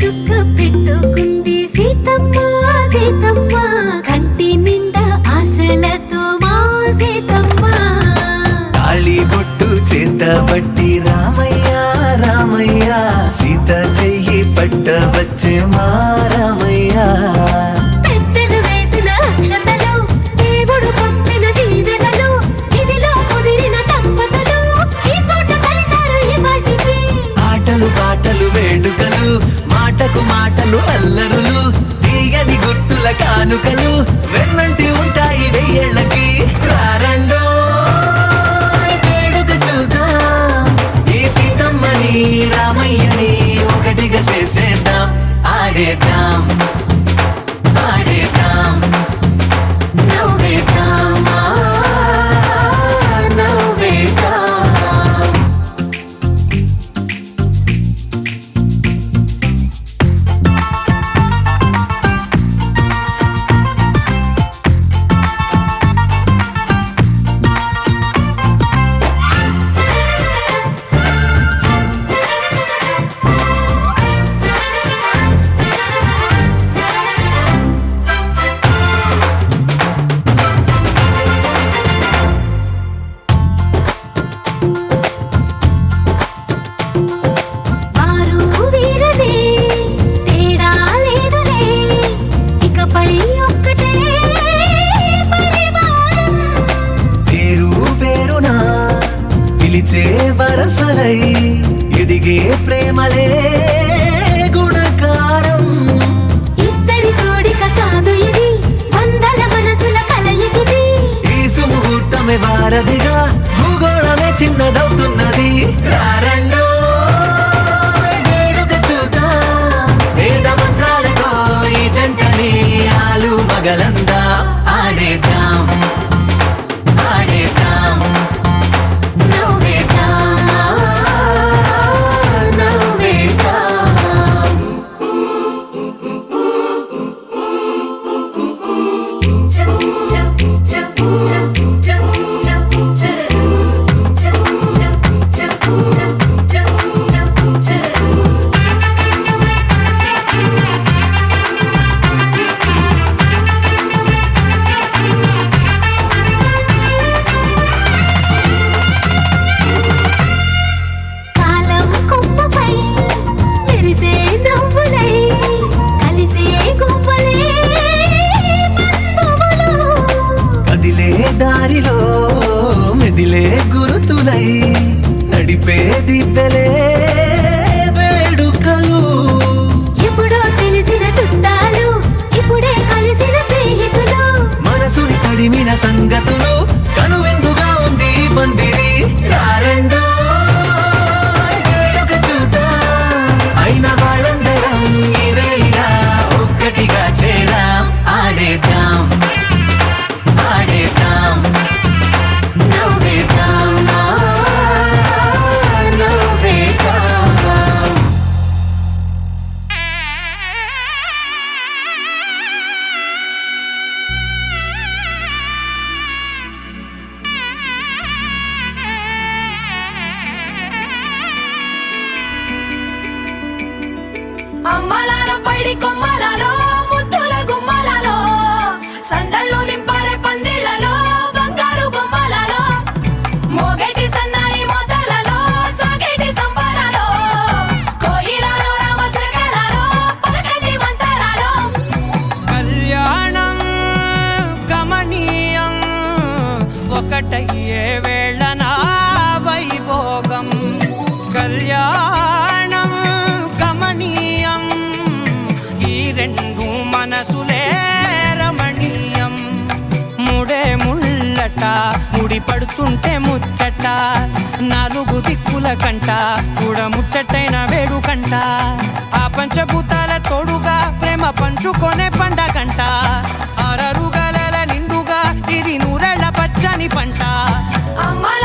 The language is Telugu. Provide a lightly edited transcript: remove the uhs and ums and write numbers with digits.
చుక్క పెట్టుకుంది సీతమ్మ సీతమ్మ కంటి నిండా ఆశలతో మా సీతమ్మ తాళి బొట్టు చేతబట్టి రామయ్య రామయ్య సీత చెయ్యి పట్టవచ్చే మా రామయ్య పెద్దలు వేసిన అక్షతలు దేవుడు పంపిన దీవెనలు ఇవిలో కుదిరిన దంపతులు ఈ చోట కలిసారు ఈ వాటికి ఆటలు పాటలు వేడుకలు మాటకు మాటలు అల్లరులు తీయని గుర్తుల కానుకలు వెన్నంటి ఉంటాయి వెయ్యేళ్ళకి రారండో వేడుక చూద్దాం ఈ సీతమ్మని రామయ్యని ఒకటిగా చేసేద్దాం ఆడేద్దాం ఆడేద్దాం నవ్వేద్దాం నవ్వేద్దాం వారు వీరనే తేడా లేదులే ఇకపై ఒక్కటే పరివారం పేరు పేరునా పిలిచే వరసలై ఎదిగే ప్రేమలే గుణకారం ఇద్దరి కోడిక కాదు ఇది వందల మనసుల కలయికిది ఈ సుముహూర్తమే వారధిగా భూగోళమే చిన్నదవుతున్నది రారండో వేడుక చూద్దాం వేద మంత్రాలతో ఈ జంటని ఆలు మగలందా ఆడేద్దాం ఆడేద్దాం నవ్వేద్దాం నవ్వేద్దాం కాలం కొమ్మపై మెరిసే నవ్వులై కలిసే గువ్వలే బంధువులు కదిలే దారిలో మెదిలే గురుతులై నడిపే దిబ్బెలే వేడుకలు ఎప్పుడో తెలిసిన చుట్టాలు ఇప్పుడే కలిసిన స్నేహితులు మనసుని తడిమిన సంగతులు కనువిందుగా ఉంది ఈ పందిరి రారండో వేడుక చూద్దాం అయిన వాళ్ళందరం ఈ వేళ ఒక్కటిగా చేరాం ఆడేద్దాం ఆడేద్దాం నవ్వేద్దాం నవ్వేద్దాం అమ్మలాలో పైడి కొమ్మలలో ముద్దుల గుమ్మలలో సందళ్ళు నింపారే పందిళ్లలో బంగారు బొమ్మలలో మోగేటి సన్నాయి మొదలలో సాగేటి సంబరాలో కోయిలలో రామశకలలో పలకటి మంతరాలో కళ్యాణం గమనీయం ఒకటయ్యే వేళ నా వైభోగం కళ్యాణం గమనీయం ఈ రెండు మనసులే రమణీయం ముడే ముళ్ళట ముడి పడుతుంటే ముచ్చట నాలుగు దిక్కుల కంట చూడ ముచ్చటైన వేడుకంట ఆ పంచభూతాల తోడుగా ప్రేమ పంచుకొనే పండగంట ఆరరుగల నిండుగా ఇది నూరెళ్ళ పచ్చని పంట అమ్మల